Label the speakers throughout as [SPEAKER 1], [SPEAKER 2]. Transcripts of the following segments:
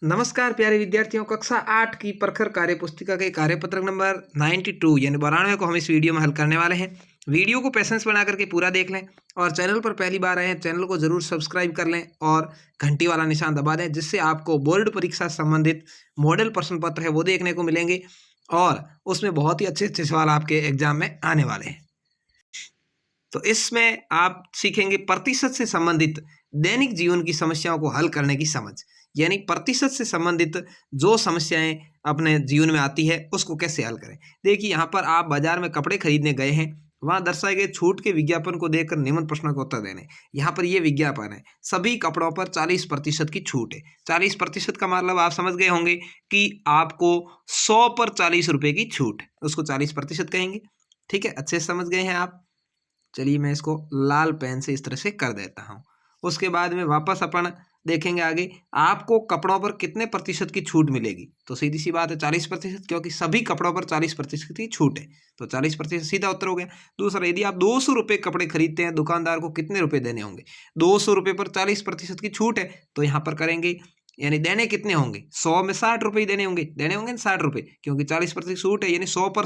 [SPEAKER 1] नमस्कार प्यारे विद्यार्थियों, कक्षा 8 की प्रखर कार्य पुस्तिका के कार्यपत्रक नंबर 92 यानी 92 को हम इस वीडियो में हल करने वाले हैं। वीडियो को पेशेंस बना करके पूरा देख लें और चैनल पर पहली बार आए हैं चैनल को जरूर सब्सक्राइब कर लें और घंटी वाला निशान दबा दें, जिससे आपको बोर्ड परीक्षा संबंधित मॉडल प्रश्न पत्र है वो देखने को मिलेंगे और उसमें बहुत ही अच्छे अच्छे सवाल आपके एग्जाम में आने वाले हैं। तो इसमें आप सीखेंगे प्रतिशत से संबंधित दैनिक जीवन की समस्याओं को हल करने की समझ, यानी प्रतिशत से संबंधित जो समस्याएं अपने जीवन में आती है उसको कैसे हल करें। देखिए, यहाँ पर आप बाजार में कपड़े खरीदने गए हैं, वहां दर्शाए गए छूट के विज्ञापन को देखकर निम्न प्रश्नों का उत्तर देने। यहाँ पर ये विज्ञापन है, सभी कपड़ों पर 40% की छूट है। 40% का मतलब आप समझ गए होंगे कि आपको 100 पर 40 रुपए की छूट है, उसको 40% कहेंगे। ठीक है, अच्छे से समझ गए हैं आप। चलिए मैं इसको लाल पेन से इस तरह से कर देता हूँ। उसके बाद में वापस अपन देखेंगे आगे आपको कपड़ों पर कितने प्रतिशत की छूट मिलेगी। तो सीधी सी बात है 40%, क्योंकि सभी कपड़ों पर 40% की छूट है, तो 40% सीधा उत्तर हो गया। दूसरा, यदि आप 200 रुपये कपड़े खरीदते हैं, दुकानदार को कितने रुपए देने होंगे। 200 रुपये पर 40% की छूट है, तो यहाँ पर करेंगे यानी देने कितने होंगे, 100 में 60 रुपये ही देने होंगे ना 60 रुपये, क्योंकि 40% छूट है यानी 100 पर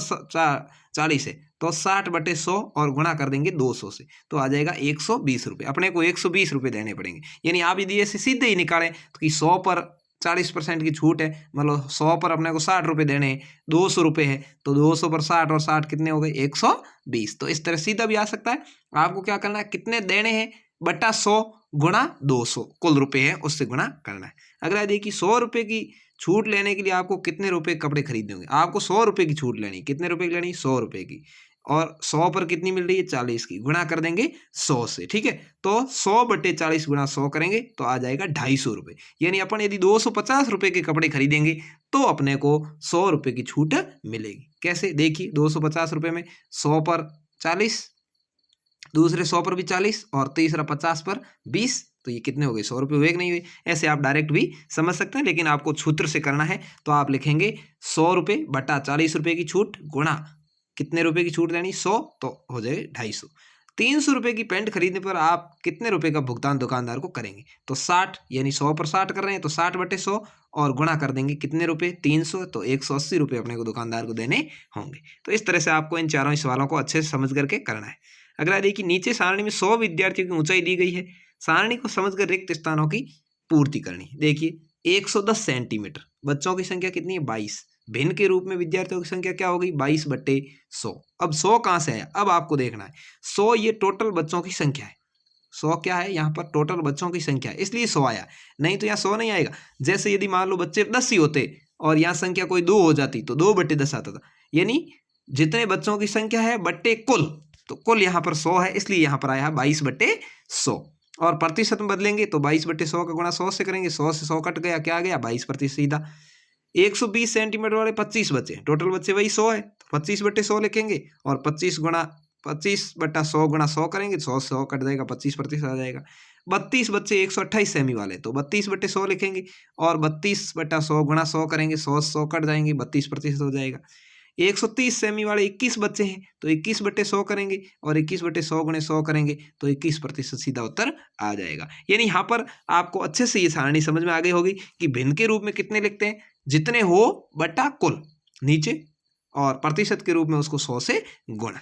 [SPEAKER 1] 40 है, तो 60/100 और गुणा कर देंगे 200 से, तो आ जाएगा 120 रुपये। अपने को 120 रुपये देने पड़ेंगे। यानी आप यदि ऐसे सीधे ही निकालें तो कि 100 पर 40% की छूट है, मतलब 100 पर अपने को 60 रुपये देने हैं, 200 रुपये है, तो 200 पर 60 और 60 कितने हो गए 120। तो इस तरह सीधा भी आ सकता है। आपको क्या करना है, कितने देने हैं बटा 100 गुणा 200 कुल रुपए है उससे गुणा करना है। अगला देखिए, 100 रुपये की छूट लेने के लिए आपको कितने रुपए कपड़े खरीदने होंगे। आपको 100 रुपये की छूट लेनी, कितने रुपए की लेनी, 100 रुपये की, और 100 पर कितनी मिल रही है 40 की, गुणा कर देंगे 100 से। ठीक है, तो 100/40 गुणा 100 करेंगे तो आ जाएगा 250 रुपये। यानी अपन यदि 250 रुपये के कपड़े खरीदेंगे तो अपने को 100 रुपये की छूट मिलेगी। कैसे, देखिए 250 रुपये में 100 पर 40, दूसरे 100 पर भी 40 और तीसरा 50 पर 20, तो ये कितने हो गए 100 रुपये हुए कि नहीं हुए। ऐसे आप डायरेक्ट भी समझ सकते हैं, लेकिन आपको सूत्र से करना है तो आप लिखेंगे 100 रुपये बटा 40 रुपये की छूट गुणा कितने रुपए की छूट देनी 100, तो हो जाएगा 250। 300 रुपये की पेंट खरीदने पर आप कितने रुपए का भुगतान दुकानदार को करेंगे। तो 60 यानी 100 पर 60 कर रहे हैं, तो 60/100 और गुणा कर देंगे कितने रुपए 300, तो 180 रुपये अपने को दुकानदार को देने होंगे। तो इस तरह से आपको इन चारों सवालों को अच्छे से समझ करके करना है। अगला देखिए, नीचे सारणी में 100 विद्यार्थियों की ऊंचाई दी गई है, सारणी को समझकर रिक्त स्थानों की पूर्ति करनी। देखिए 110 सेंटीमीटर, बच्चों की संख्या कितनी है 22, भिन्न के रूप में विद्यार्थियों की संख्या क्या हो गई 22/100। अब 100 कहां से आया, अब आपको देखना है 100 ये टोटल बच्चों की संख्या है। 100 क्या है, यहाँ पर टोटल बच्चों की संख्या है, इसलिए 100 आया, नहीं तो यहाँ 100 नहीं आएगा। जैसे यदि मान लो बच्चे 10 ही होते और यहाँ संख्या कोई 2 हो जाती तो 2/10 आता था। यानी जितने बच्चों की संख्या है बट्टे कुल, तो कुल यहाँ पर 100 है, इसलिए यहाँ पर आया 22/100। और प्रतिशत में बदलेंगे तो 22/100 का गुणा 100 से करेंगे, 100 से 100 कट गया, क्या आ गया 22%। सीधा 120 सेंटीमीटर वाले 25 बच्चे, टोटल बच्चे वही 100 है, तो 25/100 लिखेंगे और 25/100 गुणा 100 करेंगे, 100 से 100 कट जाएगा, 25% आ जाएगा। 32 बच्चे 128 सेमी वाले, तो 32/100 लिखेंगे और 32/100 गुणा 100 करेंगे, 100 से 100 कट जाएंगे, 32% हो जाएगा। 130 सेमी वाले 21 बच्चे हैं, तो 21/100 करेंगे और 21/100 गुणे 100 करेंगे तो 21% सीधा उत्तर आ जाएगा। यानी यहाँ पर आपको अच्छे से ये सारणी समझ में आ गई होगी कि भिन्न के रूप में कितने लिखते हैं, जितने हो बटा कुल नीचे, और प्रतिशत के रूप में उसको 100 से गुणा।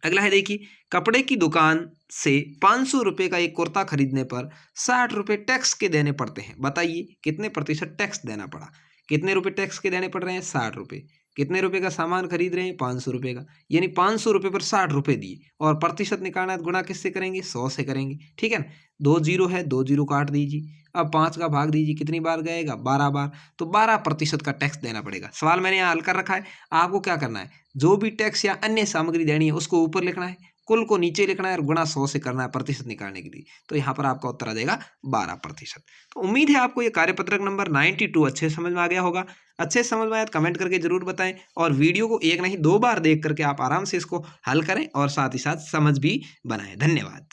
[SPEAKER 1] अगला है देखिए, कपड़े की दुकान से 500 रुपये का एक कुर्ता खरीदने पर 60 रुपये टैक्स के देने पड़ते हैं। बताइए कितने प्रतिशत टैक्स देना पड़ा। कितने रुपए टैक्स के देने पड़ रहे हैं 60 रुपये। कितने रुपए का सामान खरीद रहे हैं 500 रुपये का, यानी 500 रुपये पर 60 रुपये दिए, और प्रतिशत निकालना है तो गुणा किससे करेंगे 100 से करेंगे। ठीक है ना, 2 जीरो है, 2 जीरो काट दीजिए। अब 5 का भाग दीजिए, कितनी बार गएगा 12 बार, तो 12% का टैक्स देना पड़ेगा। सवाल मैंने यहाँ हल कर रखा है, आपको क्या करना है, जो भी टैक्स या अन्य सामग्री देनी है उसको ऊपर लिखना है, कुल को नीचे लिखना है और गुणा 100 से करना है प्रतिशत निकालने के लिए। तो यहाँ पर आपका उत्तर आ जाएगा 12%। तो उम्मीद है आपको ये कार्यपत्रक नंबर 92 अच्छे से समझ में आ गया होगा। अच्छे से समझ में आया तो कमेंट करके जरूर बताएं, और वीडियो को एक नहीं 2 बार देख करके आप आराम से इसको हल करें और साथ ही साथ समझ भी बनाएं। धन्यवाद।